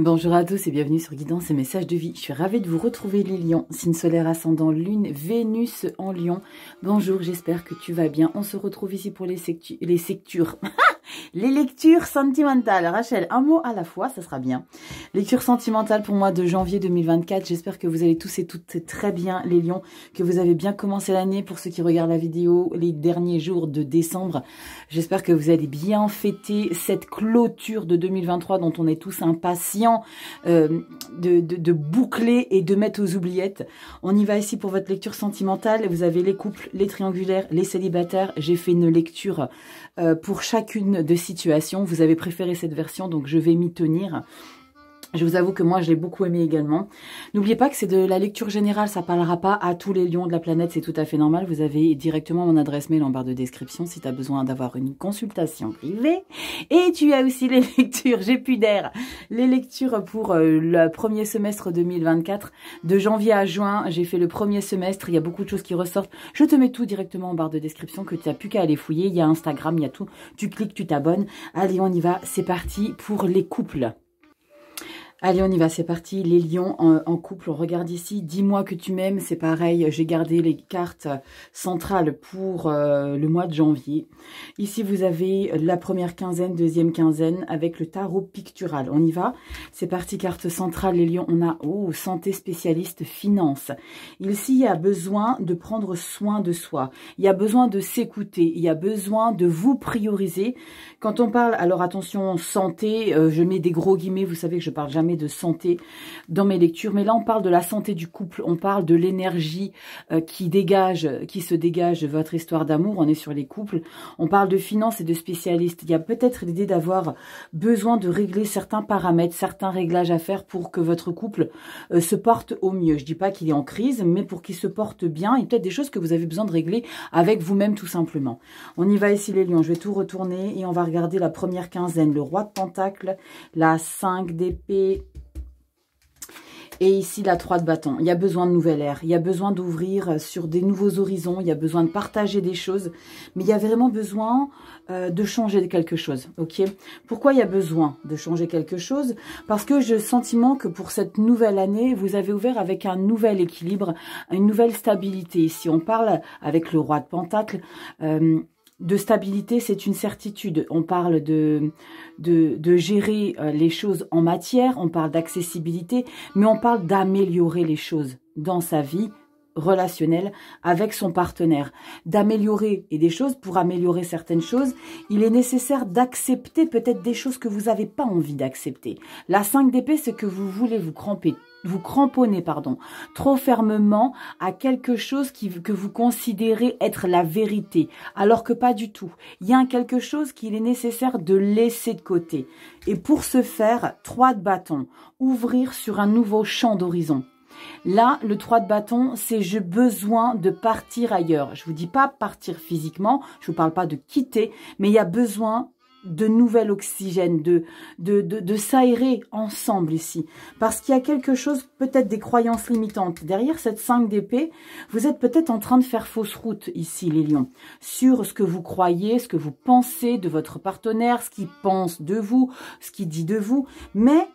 Bonjour à tous et bienvenue sur Guidance et Messages de Vie. Je suis ravie de vous retrouver les lions, signe solaire ascendant lune, Vénus en lion. Bonjour, j'espère que tu vas bien. On se retrouve ici pour les lectures. Les lectures sentimentales. Rachel, un mot à la fois, ça sera bien. Lecture sentimentale pour moi de janvier 2024. J'espère que vous allez tous et toutes très bien les lions, que vous avez bien commencé l'année. Pour ceux qui regardent la vidéo, les derniers jours de décembre, j'espère que vous allez bien fêter cette clôture de 2023 dont on est tous impatients de boucler et de mettre aux oubliettes. On y va ici pour votre lecture sentimentale. Vous avez les couples, les triangulaires, les célibataires. J'ai fait une lecture pour chacune de situations. Vous avez préféré cette version, donc je vais m'y tenir. Je vous avoue que moi, je l'ai beaucoup aimé également. N'oubliez pas que c'est de la lecture générale, ça parlera pas à tous les lions de la planète, c'est tout à fait normal. Vous avez directement mon adresse mail en barre de description si tu as besoin d'avoir une consultation privée. Et tu as aussi les lectures, j'ai plus d'air, les lectures pour le premier semestre 2024. De janvier à juin, j'ai fait le premier semestre, il y a beaucoup de choses qui ressortent. Je te mets tout directement en barre de description, que tu n'as plus qu'à aller fouiller. Il y a Instagram, il y a tout. Tu cliques, tu t'abonnes. Allez, on y va, c'est parti pour les couples. Allez, on y va, c'est parti. Les lions en couple, on regarde ici. Dis-moi que tu m'aimes, c'est pareil. J'ai gardé les cartes centrales pour le mois de janvier. Ici, vous avez la première quinzaine, deuxième quinzaine avec le tarot pictural. On y va. C'est parti, carte centrale. Les lions, on a santé spécialiste, finance. Ici, il y a besoin de prendre soin de soi. Il y a besoin de s'écouter. Il y a besoin de vous prioriser. Quand on parle, alors attention, santé, je mets des gros guillemets. Vous savez que je parle jamais de santé dans mes lectures, mais là on parle de la santé du couple, on parle de l'énergie qui se dégage de votre histoire d'amour. On est sur les couples, on parle de finances et de spécialistes. Il y a peut-être l'idée d'avoir besoin de régler certains paramètres, certains réglages à faire pour que votre couple se porte au mieux. Je dis pas qu'il est en crise, mais pour qu'il se porte bien, il y a peut-être des choses que vous avez besoin de régler avec vous-même tout simplement. On y va ici les lions, je vais tout retourner et on va regarder la première quinzaine, le roi de pentacles, la 5 d'épée, et ici, la 3 de bâton. Il y a besoin de nouvelle ère. Il y a besoin d'ouvrir sur des nouveaux horizons. Il y a besoin de partager des choses. Mais il y a vraiment besoin de changer quelque chose. Ok? Pourquoi il y a besoin de changer quelque chose? Parce que j'ai le sentiment que pour cette nouvelle année, vous avez ouvert avec un nouvel équilibre, une nouvelle stabilité. Ici, on parle avec le roi de Pentacle. De stabilité, c'est une certitude. On parle de gérer les choses en matière, on parle d'accessibilité, mais on parle d'améliorer les choses dans sa vie relationnelle avec son partenaire. D'améliorer et des choses, pour améliorer certaines choses, il est nécessaire d'accepter peut-être des choses que vous n'avez pas envie d'accepter. La 5 d'épée, c'est que vous voulez vous cramponner trop fermement à quelque chose que vous considérez être la vérité, alors que pas du tout. Il y a quelque chose qu'il est nécessaire de laisser de côté. Et pour ce faire, 3 de bâton, ouvrir sur un nouveau champ d'horizon. Là, le 3 de bâton, c'est j'ai besoin de partir ailleurs. Je vous dis pas partir physiquement, je vous parle pas de quitter, mais il y a besoin de nouvel oxygène, de s'aérer ensemble ici. Parce qu'il y a quelque chose, peut-être des croyances limitantes. Derrière cette 5 d'épée, vous êtes peut-être en train de faire fausse route ici, les lions. Sur ce que vous croyez, ce que vous pensez de votre partenaire, ce qu'il pense de vous, ce qu'il dit de vous. Mais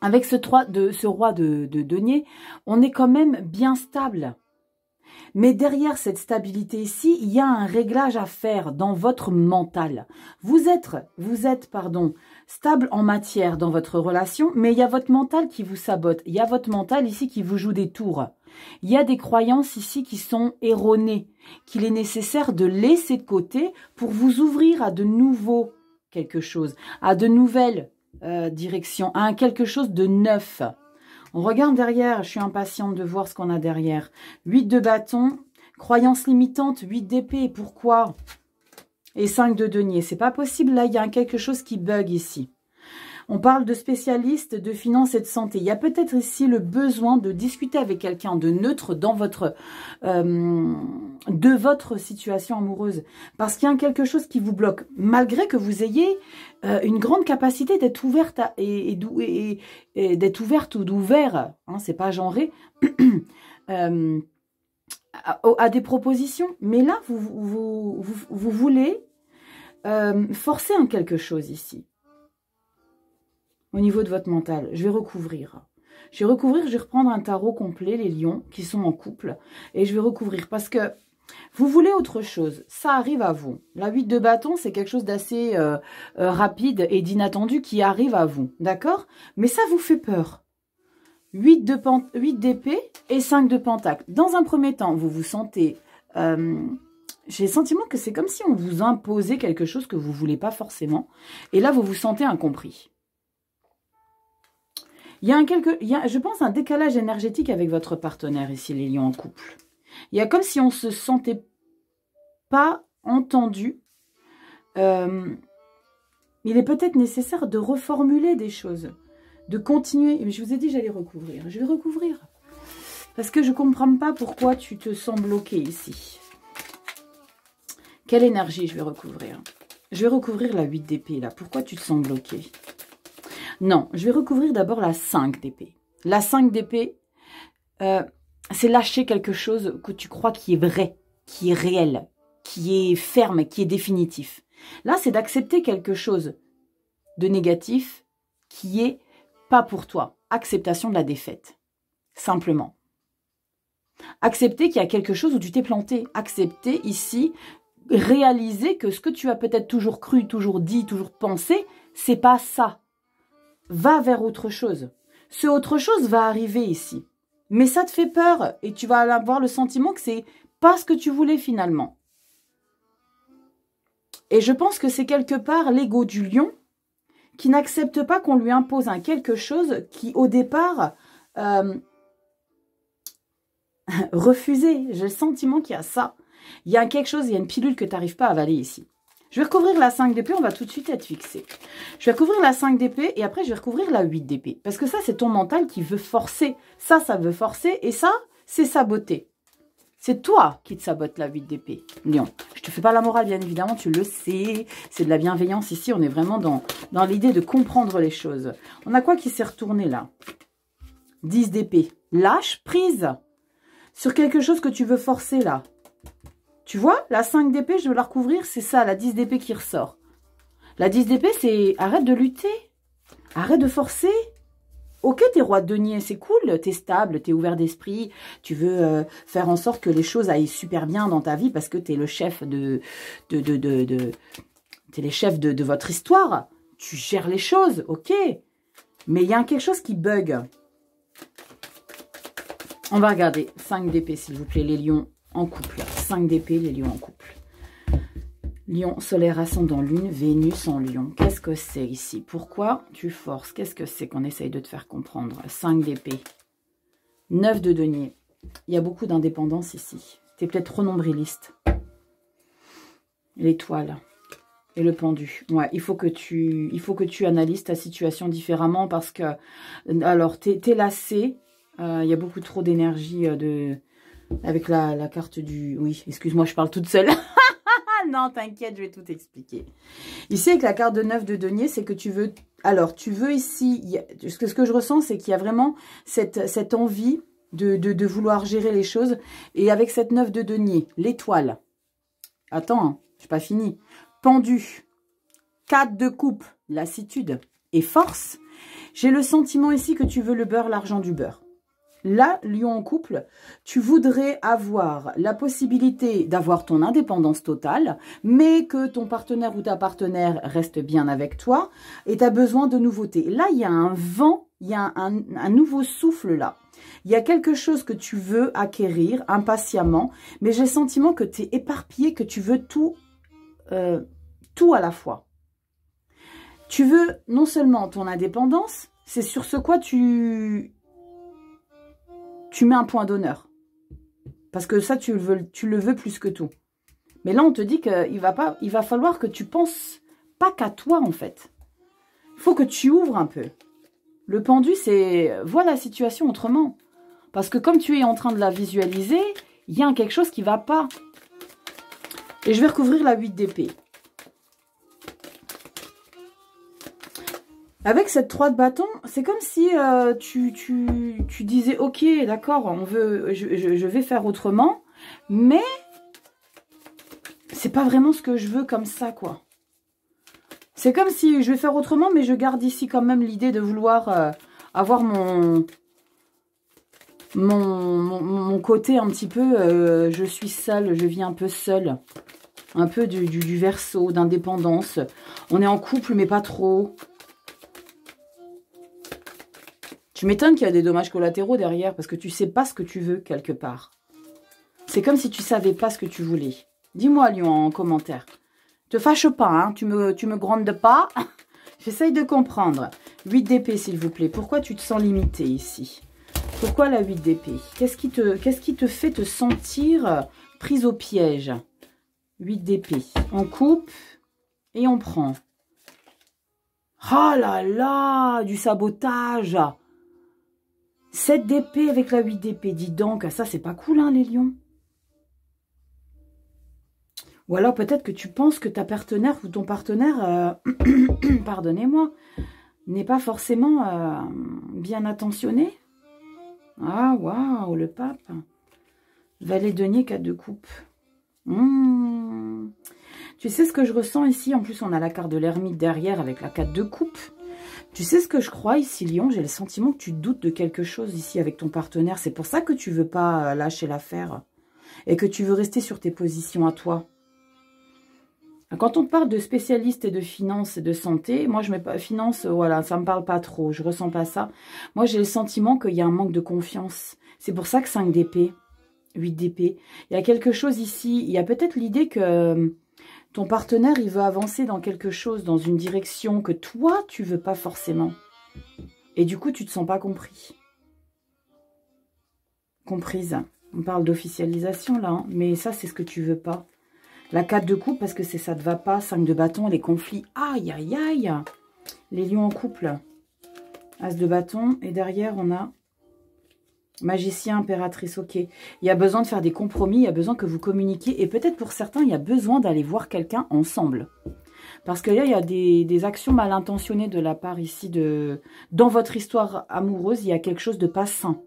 avec ce roi de denier, on est quand même bien stable. Mais derrière cette stabilité ici, il y a un réglage à faire dans votre mental. Vous êtes stable en matière dans votre relation, mais il y a votre mental qui vous sabote. Il y a votre mental ici qui vous joue des tours. Il y a des croyances ici qui sont erronées, qu'il est nécessaire de laisser de côté pour vous ouvrir à de nouveaux quelque chose, à de nouvelles directions, à quelque chose de neuf. On regarde derrière, je suis impatiente de voir ce qu'on a derrière. 8 de bâton, croyance limitante, 8 d'épée, pourquoi? Et 5 de denier, c'est pas possible, là il y a quelque chose qui bug ici. On parle de spécialistes, de finances et de santé. Il y a peut-être ici le besoin de discuter avec quelqu'un de neutre dans de votre situation amoureuse. Parce qu'il y a quelque chose qui vous bloque. Malgré que vous ayez une grande capacité d'être ouverte d'être ouverte ou d'ouvert, hein, c'est pas genré, à des propositions. Mais là, vous voulez forcer quelque chose ici. au niveau de votre mental. Je vais recouvrir. Je vais reprendre un tarot complet, les lions qui sont en couple. Et je vais recouvrir parce que vous voulez autre chose. Ça arrive à vous. La 8 de bâton, c'est quelque chose d'assez rapide et d'inattendu qui arrive à vous. D'accord? Mais ça vous fait peur. 8 d'épée et 5 de pentacle. Dans un premier temps, vous vous sentez... j'ai le sentiment que c'est comme si on vous imposait quelque chose que vous ne voulez pas forcément. Et là, vous vous sentez incompris. Il y a, je pense, un décalage énergétique avec votre partenaire ici, les lions en couple. Il y a comme si on ne se sentait pas entendu. Il est peut-être nécessaire de reformuler des choses, de continuer. Mais je vous ai dit, j'allais recouvrir. Je vais recouvrir. Parce que je ne comprends pas pourquoi tu te sens bloqué ici. Quelle énergie je vais recouvrir? Je vais recouvrir la 8 d'épée, là. Pourquoi tu te sens bloqué? Non, je vais recouvrir d'abord la 5 d'épée. La 5 d'épée, c'est lâcher quelque chose que tu crois qui est vrai, qui est réel, qui est ferme, qui est définitif. Là, c'est d'accepter quelque chose de négatif qui est pas pour toi. Acceptation de la défaite. Simplement. Accepter qu'il y a quelque chose où tu t'es planté. Accepter ici, réaliser que ce que tu as peut-être toujours cru, toujours dit, toujours pensé, c'est pas ça. Va vers autre chose. Ce autre chose va arriver ici. Mais ça te fait peur et tu vas avoir le sentiment que c'est pas ce que tu voulais finalement. Et je pense que c'est quelque part l'ego du lion qui n'accepte pas qu'on lui impose un quelque chose qui au départ refusé. J'ai le sentiment qu'il y a ça. Il y a quelque chose, il y a une pilule que tu n'arrives pas à avaler ici. Je vais recouvrir la 5 d'épée, on va tout de suite être fixé. Je vais recouvrir la 5 d'épée et après je vais recouvrir la 8 d'épée. Parce que ça, c'est ton mental qui veut forcer. Ça veut forcer et ça, c'est saboter. C'est toi qui te sabote la 8 d'épée, lion. Je te fais pas la morale, bien évidemment, tu le sais. C'est de la bienveillance ici, on est vraiment dans l'idée de comprendre les choses. On a quoi qui s'est retourné là? 10 d'épée. Lâche prise sur quelque chose que tu veux forcer là. Tu vois, la 5 d'épée, je vais la recouvrir, c'est ça, la 10 d'épée qui ressort. La 10 d'épée, c'est arrête de lutter, arrête de forcer. Ok, t'es roi de denier, c'est cool, t'es stable, t'es ouvert d'esprit, tu veux faire en sorte que les choses aillent super bien dans ta vie parce que t'es le chef t'es les chefs de votre histoire. Tu gères les choses, ok. Mais il y a quelque chose qui bug. On va regarder 5 d'épée, s'il vous plaît, les lions en couple. 5 d'épée, les lions en couple. Lion, solaire, ascendant, lune, Vénus en lion. Qu'est-ce que c'est ici? Pourquoi tu forces? Qu'est-ce que c'est qu'on essaye de te faire comprendre? 5 d'épée. 9 de denier. Il y a beaucoup d'indépendance ici. Tu es peut-être trop nombriliste. L'étoile. Et le pendu. Ouais, il faut que tu analyses ta situation différemment parce que... Alors, t'es lassé. Il y a beaucoup trop d'énergie avec la carte du... Oui, excuse-moi, je parle toute seule. Non, t'inquiète, je vais tout expliquer. Ici, avec la carte de 9 de denier, c'est que tu veux... Alors, tu veux ici... Ce que je ressens, c'est qu'il y a vraiment cette envie de vouloir gérer les choses. Et avec cette 9 de denier, l'étoile. Attends, hein, je n'ai pas fini. Pendu. 4 de coupe, lassitude et force. J'ai le sentiment ici que tu veux le beurre, l'argent du beurre. Là, lion en couple, tu voudrais avoir la possibilité d'avoir ton indépendance totale, mais que ton partenaire ou ta partenaire reste bien avec toi et tu as besoin de nouveautés. Là, il y a un vent, il y a un nouveau souffle là. Il y a quelque chose que tu veux acquérir impatiemment, mais j'ai le sentiment que tu es éparpillé, que tu veux tout à la fois. Tu veux non seulement ton indépendance, c'est sur ce quoi tu mets un point d'honneur. Parce que ça, tu le veux plus que tout. Mais là, on te dit qu'il va falloir que tu penses pas qu'à toi, en fait. Il faut que tu ouvres un peu. Le pendu, c'est... Vois la situation autrement. Parce que comme tu es en train de la visualiser, il y a quelque chose qui ne va pas. Et je vais recouvrir la 8 d'épée. Avec cette 3 de bâton, c'est comme si tu disais, ok, d'accord, je vais faire autrement, mais c'est pas vraiment ce que je veux comme ça, quoi. C'est comme si je vais faire autrement, mais je garde ici quand même l'idée de vouloir avoir mon côté un petit peu, je suis seule, je vis un peu seule. Un peu du verseau, d'indépendance. On est en couple, mais pas trop. Tu m'étonnes qu'il y a des dommages collatéraux derrière, parce que tu sais pas ce que tu veux, quelque part. C'est comme si tu savais pas ce que tu voulais. Dis-moi, Lion, en commentaire. Te fâche pas, hein, tu me grondes pas. J'essaye de comprendre. 8 d'épée, s'il vous plaît. Pourquoi tu te sens limité ici? Pourquoi la 8 d'épée? Qu'est-ce qui te fait te sentir prise au piège? 8 d'épée. On coupe et on prend. Oh là là, du sabotage. 7 d'épée avec la 8 d'épée. Dis donc, ça c'est pas cool, hein, les lions. Ou alors peut-être que tu penses que ta partenaire ou ton partenaire, pardonnez-moi, n'est pas forcément bien attentionné. Ah, waouh, le pape. Valet denier, 4 de coupe. Tu sais ce que je ressens ici? En plus, on a la carte de l'ermite derrière avec la 4 de coupe. Tu sais ce que je crois ici, Lion? J'ai le sentiment que tu doutes de quelque chose ici avec ton partenaire. C'est pour ça que tu veux pas lâcher l'affaire et que tu veux rester sur tes positions à toi. Quand on parle de spécialistes et de finances et de santé, moi je mets pas finance, voilà, ça me parle pas trop, je ressens pas ça. Moi j'ai le sentiment qu'il y a un manque de confiance. C'est pour ça que 5 d'épée, 8 d'épée. Il y a quelque chose ici, il y a peut-être l'idée que ton partenaire il veut avancer dans quelque chose, dans une direction que toi tu veux pas forcément. Et du coup tu te sens pas compris. Comprise. On parle d'officialisation là, hein, mais ça c'est ce que tu veux pas. La 4 de coupe, parce que ça ne va pas. 5 de bâton, les conflits. Aïe, aïe, aïe. Les lions en couple. As de bâton. Et derrière, on a magicien, impératrice. Ok. Il y a besoin de faire des compromis. Il y a besoin que vous communiquiez. Et peut-être pour certains, il y a besoin d'aller voir quelqu'un ensemble. Parce que là, il y a des actions mal intentionnées de la part ici de... Dans votre histoire amoureuse, il y a quelque chose de pas sain,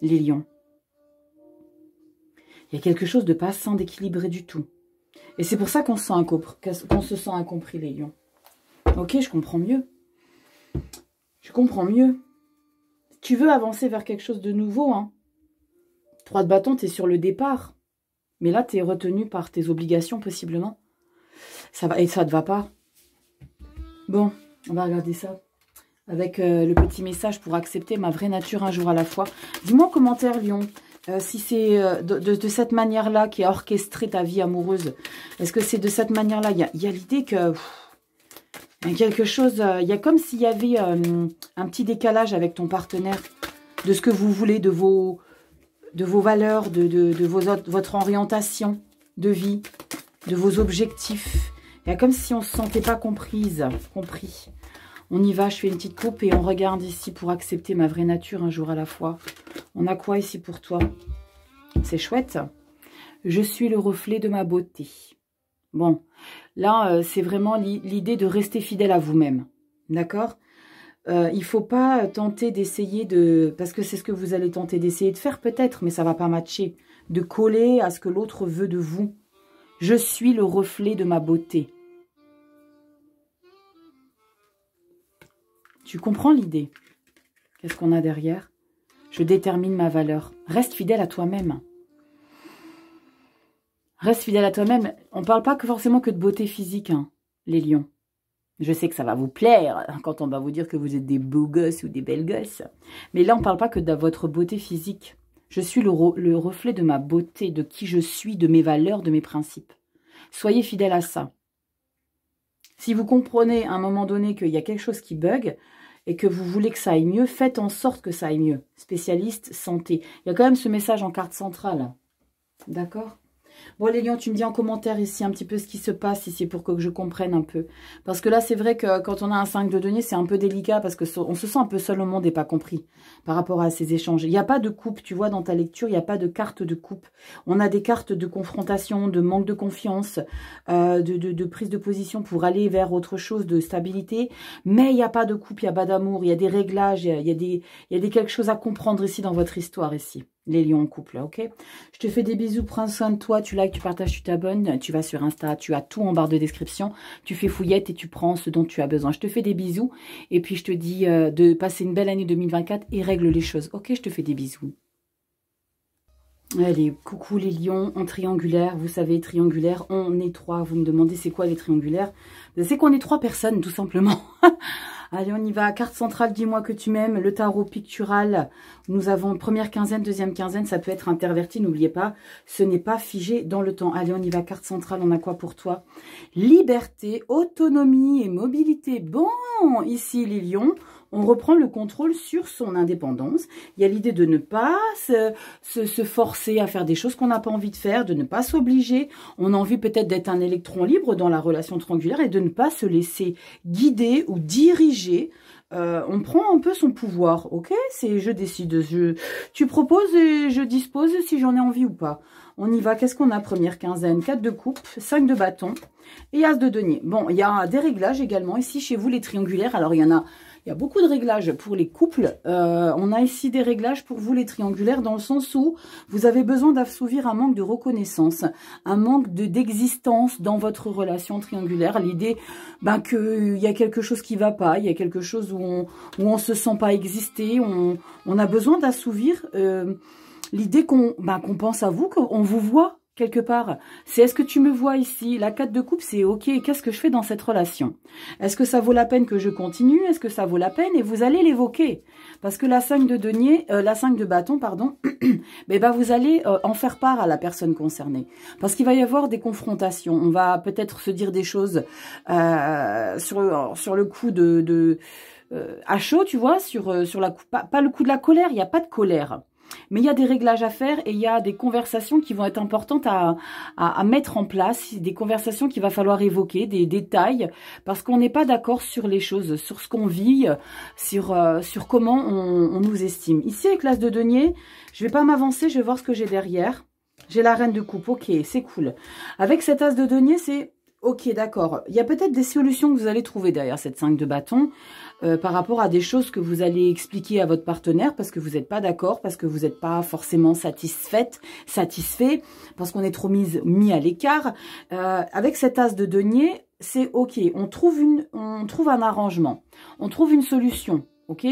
les lions. Il y a quelque chose de pas sain, d'équilibré du tout. Et c'est pour ça qu'on se sent incompris, les lions. Ok, je comprends mieux. Je comprends mieux. Tu veux avancer vers quelque chose de nouveau, hein. 3 de bâton, tu es sur le départ. Mais là, tu es retenu par tes obligations, possiblement. Ça va, et ça ne te va pas. Bon, on va regarder ça. Avec le petit message pour accepter ma vraie nature un jour à la fois. Dis-moi en commentaire, Lion. Si c'est de cette manière-là qui a orchestré ta vie amoureuse, est-ce que c'est de cette manière-là? Il y a l'idée que il y a quelque chose, il y a comme s'il y avait un petit décalage avec ton partenaire, de ce que vous voulez, de vos valeurs, de votre orientation de vie, de vos objectifs. Il y a comme si on ne se sentait pas compris. On y va, je fais une petite coupe et on regarde ici pour accepter ma vraie nature un jour à la fois. On a quoi ici pour toi? C'est chouette. Je suis le reflet de ma beauté. Bon, là, c'est vraiment l'idée de rester fidèle à vous-même. D'accord? Il ne faut pas tenter d'essayer de... Parce que c'est ce que vous allez tenter d'essayer de faire peut-être, mais ça ne va pas matcher. De coller à ce que l'autre veut de vous. Je suis le reflet de ma beauté. Tu comprends l'idée? Qu'est-ce qu'on a derrière? Je détermine ma valeur. Reste fidèle à toi-même. Reste fidèle à toi-même. On ne parle pas forcément que de beauté physique, hein, les lions. Je sais que ça va vous plaire quand on va vous dire que vous êtes des beaux gosses ou des belles gosses. Mais là, on ne parle pas que de votre beauté physique. Je suis le reflet de ma beauté, de qui je suis, de mes valeurs, de mes principes. Soyez fidèle à ça. Si vous comprenez à un moment donné qu'il y a quelque chose qui bug et que vous voulez que ça aille mieux, faites en sorte que ça aille mieux. Spécialiste, santé. Il y a quand même ce message en carte centrale. D'accord ? Bon, les lions, tu me dis en commentaire ici un petit peu ce qui se passe ici pour que je comprenne un peu. Parce que là, c'est vrai que quand on a un 5 de denier, c'est un peu délicat parce qu'on se sent un peu seul au monde et pas compris par rapport à ces échanges. Il n'y a pas de coupe, tu vois, dans ta lecture, il n'y a pas de carte de coupe. On a des cartes de confrontation, de manque de confiance, de prise de position pour aller vers autre chose, de stabilité. Mais il n'y a pas de coupe, il n'y a pas d'amour, il y a des réglages, il y a quelque chose à comprendre ici dans votre histoire ici. les lions en couple, ok? Je te fais des bisous, prends soin de toi, tu likes, tu partages, tu t'abonnes, tu vas sur Insta, tu as tout en barre de description, tu fais fouillette et tu prends ce dont tu as besoin. Je te fais des bisous et puis je te dis de passer une belle année 2024 et règle les choses, ok? Je te fais des bisous. Allez, coucou les lions en triangulaire, vous savez, triangulaire, on est 3, vous me demandez c'est quoi les triangulaires? C'est qu'on est 3 personnes tout simplement. Allez, on y va, carte centrale, dis-moi que tu m'aimes, le tarot pictural, nous avons première quinzaine, deuxième quinzaine, ça peut être interverti, n'oubliez pas, ce n'est pas figé dans le temps. Allez, on y va, carte centrale, on a quoi pour toi? Liberté, autonomie et mobilité. Bon, ici les lions, on reprend le contrôle sur son indépendance. Il y a l'idée de ne pas se forcer à faire des choses qu'on n'a pas envie de faire, de ne pas s'obliger. On a envie peut-être d'être un électron libre dans la relation triangulaire et de ne pas se laisser guider ou diriger. On prend un peu son pouvoir, ok? C'est je décide, tu proposes et je dispose si j'en ai envie ou pas. On y va, qu'est-ce qu'on a? Première quinzaine, 4 de coupe, 5 de bâton et as de denier. Bon, il y a des réglages également ici chez vous les triangulaires. Alors il y a beaucoup de réglages pour les couples. On a ici des réglages pour vous les triangulaires dans le sens où vous avez besoin d'assouvir un manque de reconnaissance, un manque d'existence dans votre relation triangulaire. L'idée qu'il y a quelque chose qui ne va pas, il y a quelque chose où on ne se sent pas exister. On a besoin d'assouvir l'idée qu'on pense à vous, qu'on vous voit quelque part. C'est est-ce que tu me vois ici? La 4 de coupe, c'est ok, qu'est-ce que je fais dans cette relation? Est-ce que ça vaut la peine que je continue? Est-ce que ça vaut la peine? Et vous allez l'évoquer. Parce que la 5 de denier, la 5 de bâton, pardon, vous allez en faire part à la personne concernée. Parce qu'il va y avoir des confrontations. On va peut-être se dire des choses sur le coup à chaud, tu vois, sur la pas le coup de la colère, il n'y a pas de colère. Mais il y a des réglages à faire et il y a des conversations qui vont être importantes à mettre en place, des conversations qu'il va falloir évoquer, des détails, parce qu'on n'est pas d'accord sur les choses, sur ce qu'on vit, sur comment on nous estime. Ici, avec l'as de denier, je vais pas m'avancer, je vais voir ce que j'ai derrière. J'ai la reine de coupe, ok, c'est cool. Avec cet as de denier, c'est... Ok, d'accord. Il y a peut-être des solutions que vous allez trouver derrière cette 5 de bâton par rapport à des choses que vous allez expliquer à votre partenaire parce que vous n'êtes pas d'accord, parce que vous n'êtes pas forcément satisfait, parce qu'on est trop mis à l'écart. Avec cet as de denier, c'est ok. On trouve un arrangement, on trouve une solution. Ok,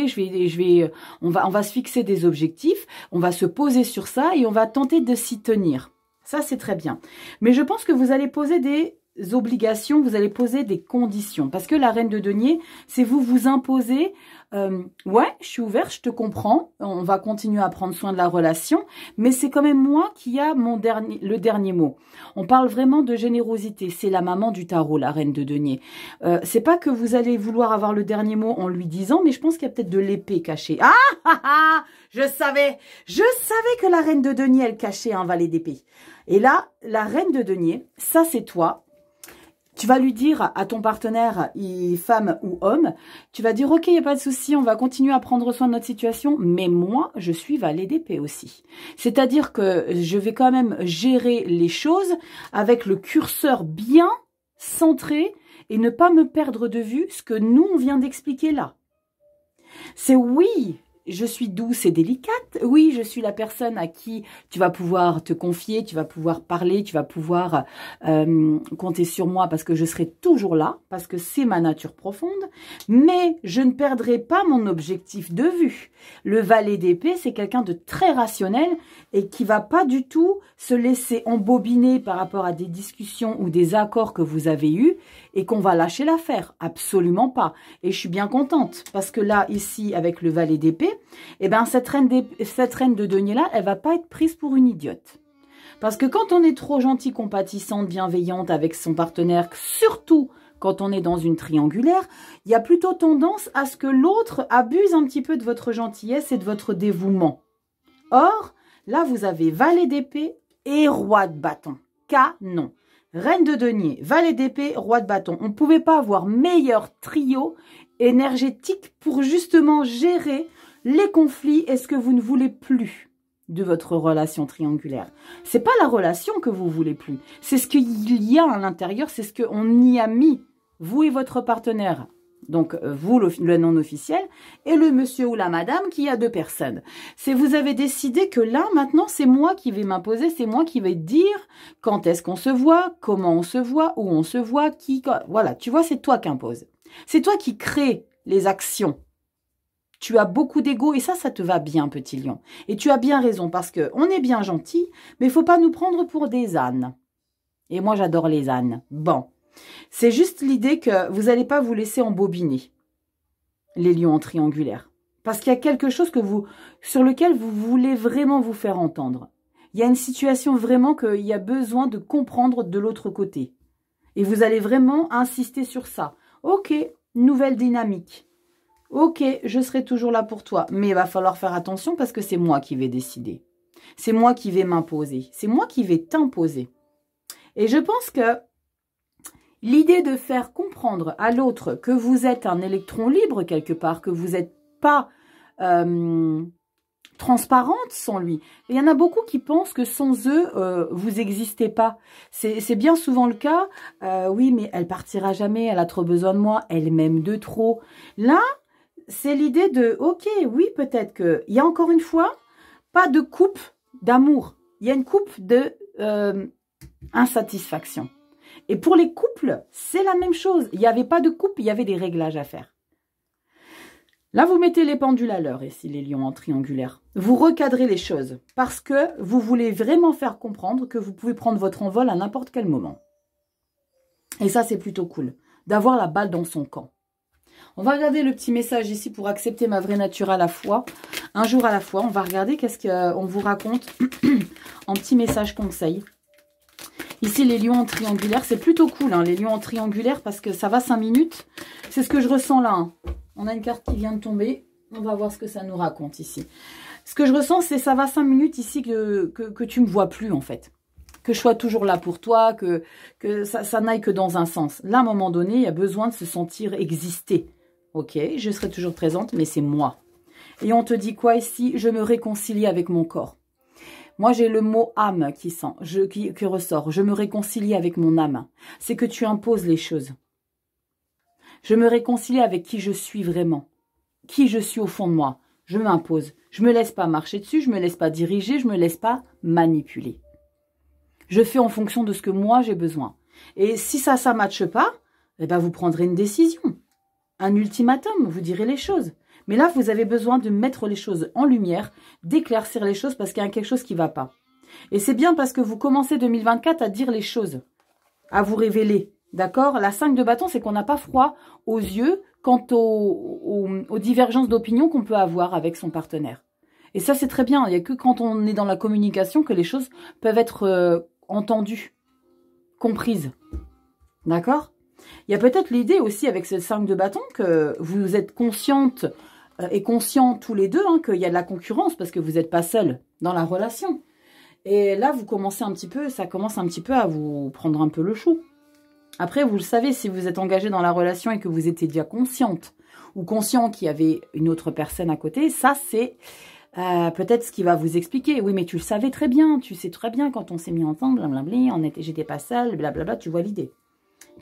on va se fixer des objectifs, on va se poser sur ça et on va tenter de s'y tenir. Ça, c'est très bien. Mais je pense que vous allez poser des obligations, vous allez poser des conditions. Parce que la reine de denier, c'est vous imposer, ouais, je suis ouvert, je te comprends, on va continuer à prendre soin de la relation, mais c'est quand même moi qui a le dernier mot. On parle vraiment de générosité, c'est la maman du tarot, la reine de denier. C'est pas que vous allez vouloir avoir le dernier mot en lui disant, mais je pense qu'il y a peut-être de l'épée cachée. Ah, je savais que la reine de denier, elle cachait un valet d'épée. Et là, la reine de denier, ça c'est toi. Tu vas lui dire à ton partenaire, femme ou homme, tu vas dire, ok, il n'y a pas de souci, on va continuer à prendre soin de notre situation, mais moi, je suis valet d'épée aussi. C'est-à-dire que je vais quand même gérer les choses avec le curseur bien centré et ne pas me perdre de vue ce que nous, on vient d'expliquer là. C'est oui, je suis douce et délicate. Oui, je suis la personne à qui tu vas pouvoir te confier, tu vas pouvoir parler, tu vas pouvoir compter sur moi parce que je serai toujours là, parce que c'est ma nature profonde. Mais je ne perdrai pas mon objectif de vue. Le valet d'épée, c'est quelqu'un de très rationnel et qui va pas du tout se laisser embobiner par rapport à des discussions ou des accords que vous avez eus et qu'on va lâcher l'affaire. Absolument pas. Et je suis bien contente parce que là, ici, avec le valet d'épée, eh ben, cette reine de denier-là, elle va pas être prise pour une idiote. Parce que quand on est trop gentil, compatissante, bienveillante avec son partenaire, surtout quand on est dans une triangulaire, il y a plutôt tendance à ce que l'autre abuse un petit peu de votre gentillesse et de votre dévouement. Or, là, vous avez valet d'épée et roi de bâton. Canon. Reine de denier, valet d'épée, roi de bâton. On ne pouvait pas avoir meilleur trio énergétique pour justement gérer les conflits et ce que vous ne voulez plus de votre relation triangulaire. C'est pas la relation que vous voulez plus. C'est ce qu'il y a à l'intérieur, c'est ce qu'on y a mis, vous et votre partenaire. Donc, vous, le non officiel, et le monsieur ou la madame qui a 2 personnes. C'est vous avez décidé que là, maintenant, c'est moi qui vais m'imposer, c'est moi qui vais dire quand est-ce qu'on se voit, comment on se voit, où on se voit, qui... Voilà, tu vois, c'est toi qui impose. C'est toi qui crée les actions. Tu as beaucoup d'ego et ça te va bien, petit lion. Et tu as bien raison parce que on est bien gentil, mais il faut pas nous prendre pour des ânes. Et moi, j'adore les ânes. Bon. C'est juste l'idée que vous n'allez pas vous laisser embobiner, les lions en triangulaire. Parce qu'il y a quelque chose sur lequel vous voulez vraiment vous faire entendre. Il y a une situation vraiment qu'il y a besoin de comprendre de l'autre côté. Et vous allez vraiment insister sur ça. Ok, nouvelle dynamique. Ok, je serai toujours là pour toi. Mais il va falloir faire attention parce que c'est moi qui vais décider. C'est moi qui vais m'imposer. C'est moi qui vais t'imposer. Et je pense que l'idée de faire comprendre à l'autre que vous êtes un électron libre quelque part, que vous n'êtes pas transparente sans lui. Il y en a beaucoup qui pensent que sans eux, vous n'existez pas. C'est bien souvent le cas. Oui, mais elle partira jamais, elle a trop besoin de moi, elle m'aime de trop. Là, c'est l'idée de, ok, oui, peut-être qu'il y a encore une fois, pas de coupe d'amour. Il y a une coupe de insatisfaction. Et pour les couples, c'est la même chose. Il n'y avait pas de couple, il y avait des réglages à faire. Là, vous mettez les pendules à l'heure, ici, les lions en triangulaire. Vous recadrez les choses parce que vous voulez vraiment faire comprendre que vous pouvez prendre votre envol à n'importe quel moment. Et ça, c'est plutôt cool, d'avoir la balle dans son camp. On va regarder le petit message ici pour accepter ma vraie nature à la fois. Un jour à la fois, on va regarder qu'est-ce qu'on vous raconte en petit message conseil. Ici, les lions en triangulaire, c'est plutôt cool, hein, les lions en triangulaire, parce que ça va 5 minutes. C'est ce que je ressens là. Hein. On a une carte qui vient de tomber. On va voir ce que ça nous raconte ici. Ce que je ressens, c'est ça va 5 minutes ici que tu ne me vois plus, en fait. Que je sois toujours là pour toi, que ça n'aille que dans un sens. Là, à un moment donné, il y a besoin de se sentir exister. Ok, je serai toujours présente, mais c'est moi. Et on te dit quoi ici? Je me réconcilie avec mon corps. Moi, j'ai le mot âme qui ressort. Je me réconcilie avec mon âme. C'est que tu imposes les choses. Je me réconcilie avec qui je suis vraiment. Qui je suis au fond de moi. Je m'impose. Je ne me laisse pas marcher dessus. Je ne me laisse pas diriger. Je ne me laisse pas manipuler. Je fais en fonction de ce que moi, j'ai besoin. Et si ça ne matche pas, eh ben, vous prendrez une décision. Un ultimatum, vous direz les choses. Mais là, vous avez besoin de mettre les choses en lumière, d'éclaircir les choses parce qu'il y a quelque chose qui ne va pas. Et c'est bien parce que vous commencez 2024 à dire les choses, à vous révéler. D'accord? La 5 de bâton, c'est qu'on n'a pas froid aux yeux quant aux divergences d'opinion qu'on peut avoir avec son partenaire. Et ça, c'est très bien. Il n'y a que quand on est dans la communication que les choses peuvent être entendues, comprises. D'accord? Il y a peut-être l'idée aussi avec ce 5 de bâton que vous êtes consciente et conscients tous les deux hein, qu'il y a de la concurrence parce que vous n'êtes pas seul dans la relation. Et là, vous commencez un petit peu, ça commence un petit peu à vous prendre un peu le chou. Après, vous le savez, si vous êtes engagé dans la relation et que vous étiez déjà consciente ou conscient qu'il y avait une autre personne à côté, ça c'est peut-être ce qui va vous expliquer. Oui, mais tu le savais très bien, tu sais très bien quand on s'est mis ensemble, blablabla, j'étais pas seule, blablabla, tu vois l'idée.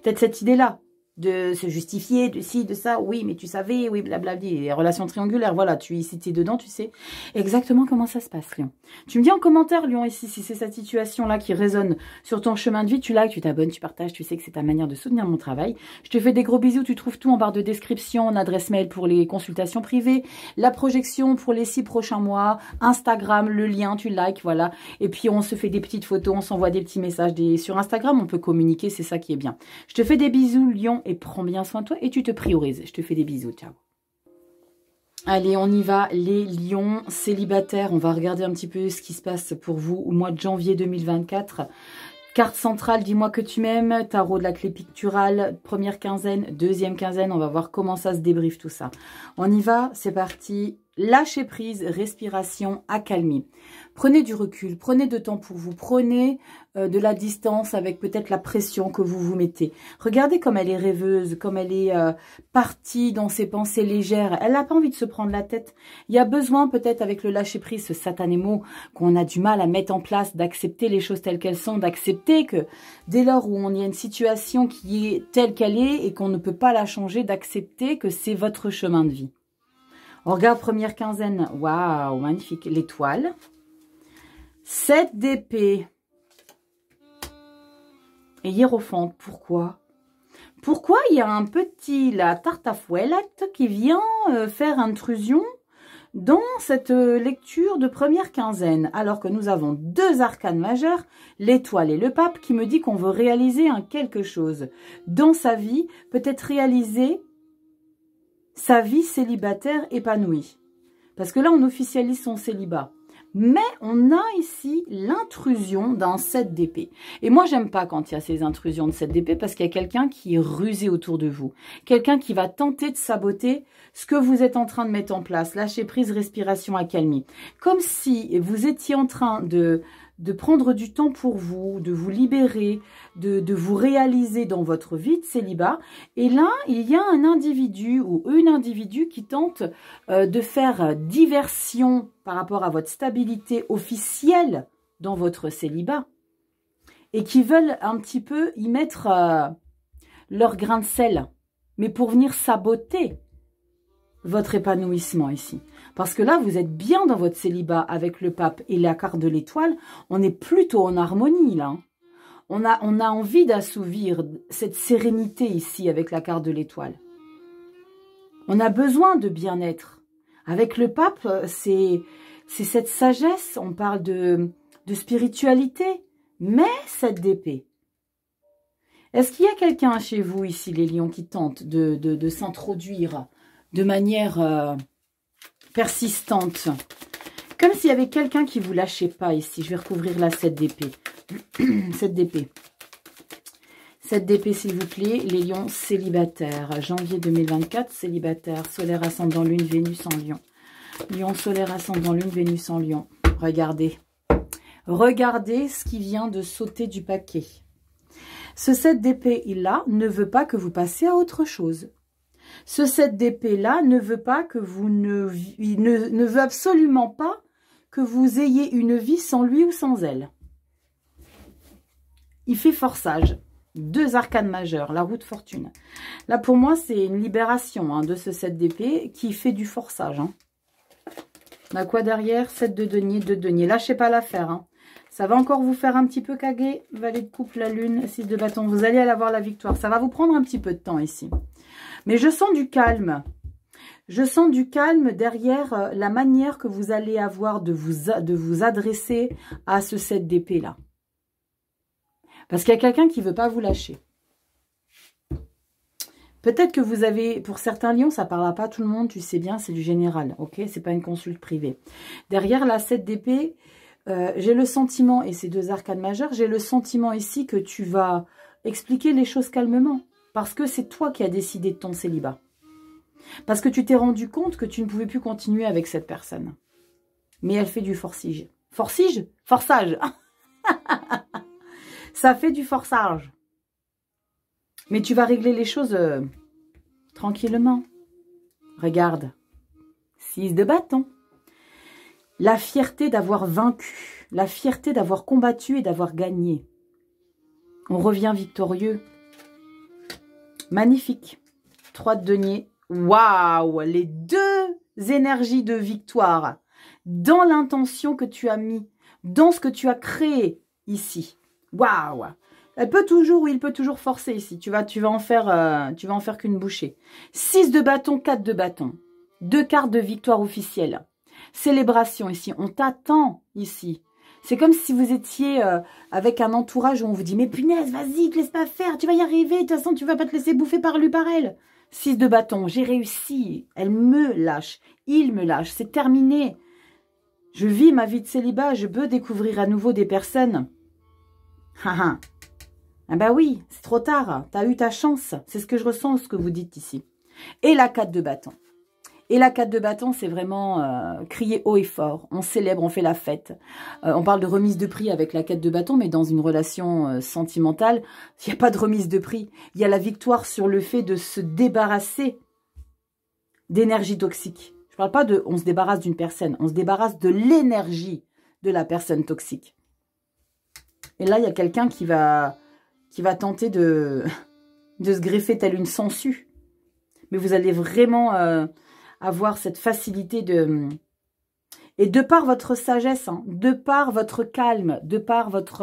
Peut-être cette idée-là, de se justifier, de ci, de ça, oui, mais tu savais, oui, blablabla, les relations triangulaires, voilà, si tu es dedans, tu sais exactement comment ça se passe, Lion. Tu me dis en commentaire, Lion, ici, si c'est cette situation-là qui résonne sur ton chemin de vie, tu likes, tu t'abonnes, tu partages, tu sais que c'est ta manière de soutenir mon travail. Je te fais des gros bisous, tu trouves tout en barre de description, en adresse mail pour les consultations privées, la projection pour les 6 prochains mois, Instagram, le lien, tu likes, voilà. Et puis, on se fait des petites photos, on s'envoie des petits messages. Sur Instagram, on peut communiquer, c'est ça qui est bien. Je te fais des bisous, Lion, et prends bien soin de toi et tu te priorises. Je te fais des bisous, ciao. Allez, on y va, les lions célibataires. On va regarder un petit peu ce qui se passe pour vous au mois de janvier 2024. Carte centrale, dis-moi que tu m'aimes. Tarot de la clé picturale, première quinzaine, deuxième quinzaine. On va voir comment ça se débriefe tout ça. On y va, c'est parti. lâcher prise, respiration, accalmie. Prenez du recul, prenez de temps pour vous, prenez de la distance avec peut-être la pression que vous vous mettez. Regardez comme elle est rêveuse, comme elle est partie dans ses pensées légères. Elle n'a pas envie de se prendre la tête. Il y a besoin peut-être avec le lâcher prise, ce satané mot qu'on a du mal à mettre en place, d'accepter les choses telles qu'elles sont, d'accepter que dès lors où on y a une situation qui est telle qu'elle est et qu'on ne peut pas la changer, d'accepter que c'est votre chemin de vie. On regarde première quinzaine. Waouh, magnifique. L'étoile. 7 d'épée. Et hiérophante. Pourquoi? Pourquoi il y a un petit, la tarte à fouellette qui vient faire intrusion dans cette lecture de première quinzaine, alors que nous avons 2 arcanes majeurs, l'étoile et le pape, qui me dit qu'on veut réaliser un quelque chose dans sa vie, peut-être réaliser sa vie célibataire épanouie. Parce que là, on officialise son célibat. Mais on a ici l'intrusion d'un 7 d'épée. Et moi, j'aime pas quand il y a ces intrusions de 7 d'épée parce qu'il y a quelqu'un qui est rusé autour de vous. Quelqu'un qui va tenter de saboter ce que vous êtes en train de mettre en place. Lâcher prise, respiration, accalmie. Comme si vous étiez en train de prendre du temps pour vous, de vous libérer, de vous réaliser dans votre vie de célibat. Et là, il y a un individu ou une individu qui tente de faire diversion par rapport à votre stabilité officielle dans votre célibat et qui veulent un petit peu y mettre leur grain de sel, mais pour venir saboter votre épanouissement ici. Parce que là, vous êtes bien dans votre célibat avec le pape et la carte de l'étoile. On est plutôt en harmonie, là. On a envie d'assouvir cette sérénité ici avec la carte de l'étoile. On a besoin de bien-être. Avec le pape, c'est cette sagesse. On parle de spiritualité. Mais cette d'épée. Est-ce qu'il y a quelqu'un chez vous ici, les lions, qui tente de s'introduire de manière persistante, comme s'il y avait quelqu'un qui ne vous lâchait pas ici? Je vais recouvrir la 7 d'épée. 7 d'épée. 7 d'épée, s'il vous plaît. Les lions célibataires. Janvier 2024, célibataire. Solaire ascendant lune, Vénus en lion. Lion solaire ascendant lune, Vénus en lion. Regardez. Regardez ce qui vient de sauter du paquet. Ce 7 d'épée, là, ne veut pas que vous passiez à autre chose. Ce 7 d'épée-là ne veut pas que vous ne veut absolument pas que vous ayez une vie sans lui ou sans elle. Il fait forçage. 2 arcanes majeures, la roue de fortune. Là, pour moi, c'est une libération de ce 7 d'épée qui fait du forçage. On a quoi derrière? 7 de denier, 2 deniers. Lâchez pas l'affaire. Ça va encore vous faire un petit peu caguer. Valet de coupe, la lune, 6 de bâton. Vous allez avoir la victoire. Ça va vous prendre un petit peu de temps ici. Mais je sens du calme. Je sens du calme derrière la manière que vous allez avoir de vous adresser à ce 7 d'épée là. Parce qu'il y a quelqu'un qui ne veut pas vous lâcher. Peut-être que vous avez, pour certains lions, ça ne parlera pas à tout le monde, tu sais bien, c'est du général. Ok, c'est pas une consulte privée. Derrière la 7 d'épée, j'ai le sentiment, et ces 2 arcanes majeures, j'ai le sentiment ici que tu vas expliquer les choses calmement. Parce que c'est toi qui as décidé de ton célibat. Parce que tu t'es rendu compte que tu ne pouvais plus continuer avec cette personne. Mais elle fait du forçage. Forçage? Forçage. Ça fait du forçage. Mais tu vas régler les choses tranquillement. Regarde. 6 de bâton. La fierté d'avoir vaincu. La fierté d'avoir combattu et d'avoir gagné. On revient victorieux. Magnifique. 3 de denier. Waouh! Les 2 énergies de victoire dans l'intention que tu as mis, dans ce que tu as créé ici. Waouh! Elle peut toujours, ou il peut toujours forcer ici. Tu vas en faire qu'une bouchée. 6 de bâton, 4 de bâton. 2 cartes de victoire officielle. Célébration ici. On t'attend ici. C'est comme si vous étiez avec un entourage où on vous dit « Mais punaise, vas-y, te laisse pas faire, tu vas y arriver, de toute façon, tu vas pas te laisser bouffer par lui, par elle. » 6 de bâton, j'ai réussi, elle me lâche, il me lâche, c'est terminé. Je vis ma vie de célibat, je peux découvrir à nouveau des personnes. Ah bah oui, c'est trop tard, t'as eu ta chance, c'est ce que je ressens, ce que vous dites ici. Et la 4 de bâton. Et la 4 de bâton, c'est vraiment crier haut et fort. On célèbre, on fait la fête. On parle de remise de prix avec la 4 de bâton, mais dans une relation sentimentale, il n'y a pas de remise de prix. Il y a la victoire sur le fait de se débarrasser d'énergie toxique. Je ne parle pas de on se débarrasse d'une personne, on se débarrasse de l'énergie de la personne toxique. Et là, il y a quelqu'un qui va tenter de se greffer telle une sangsue. Mais vous allez vraiment avoir cette facilité de... Et de par votre sagesse, hein, de par votre calme, de par votre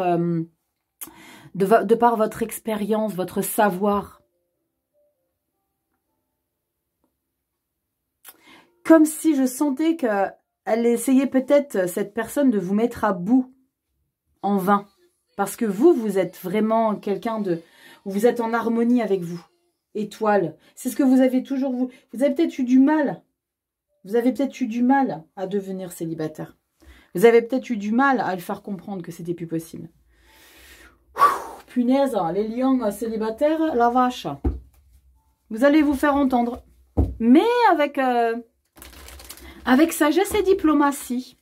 expérience, votre savoir. Comme si je sentais qu'elle essayait peut-être, cette personne, de vous mettre à bout en vain. Parce que vous êtes vraiment quelqu'un de... Vous êtes en harmonie avec vous. Étoile. C'est ce que vous avez toujours... Vous avez peut-être eu du mal. Vous avez peut-être eu du mal à devenir célibataire. Vous avez peut-être eu du mal à le faire comprendre que c'était plus possible. Ouh, punaise, les lions célibataires, la vache. Vous allez vous faire entendre. Mais avec sagesse et diplomatie.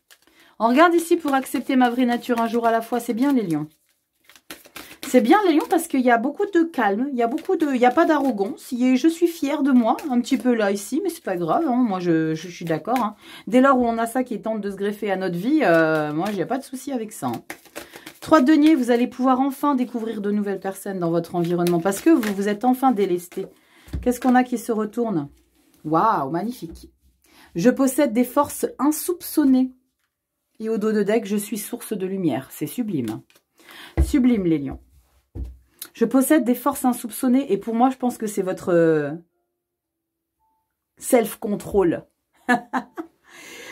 On regarde ici pour accepter ma vraie nature un jour à la fois. C'est bien les lions. C'est bien les lions parce qu'il y a beaucoup de calme, il y a pas d'arrogance. Je suis fière de moi, un petit peu là ici, mais c'est pas grave. Hein, moi, je suis d'accord. Hein. Dès lors où on a ça qui tente de se greffer à notre vie, moi, j'ai pas de souci avec ça. Hein. 3 de denier, vous allez pouvoir enfin découvrir de nouvelles personnes dans votre environnement parce que vous vous êtes enfin délesté. Qu'est-ce qu'on a qui se retourne? Waouh, magnifique. Je possède des forces insoupçonnées. Et au dos de deck, je suis source de lumière. C'est sublime. Sublime, les lions. Je possède des forces insoupçonnées et pour moi, je pense que c'est votre self-control.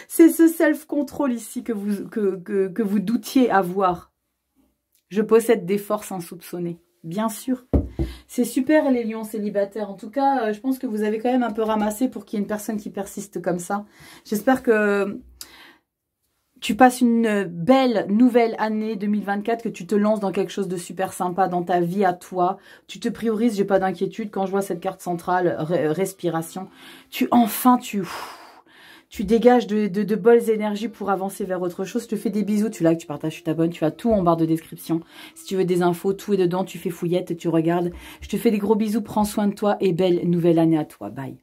C'est ce self-control ici que vous doutiez avoir. Je possède des forces insoupçonnées, bien sûr. C'est super les lions célibataires. En tout cas, je pense que vous avez quand même un peu ramassé pour qu'il y ait une personne qui persiste comme ça. J'espère que... tu passes une belle nouvelle année 2024, que tu te lances dans quelque chose de super sympa dans ta vie à toi. Tu te priorises, j'ai pas d'inquiétude. Quand je vois cette carte centrale, respiration, tu dégages de bonnes énergies pour avancer vers autre chose. Je te fais des bisous, tu likes, tu partages, tu t'abonnes, tu as tout en barre de description. Si tu veux des infos, tout est dedans, tu fais fouillette, tu regardes. Je te fais des gros bisous, prends soin de toi et belle nouvelle année à toi. Bye.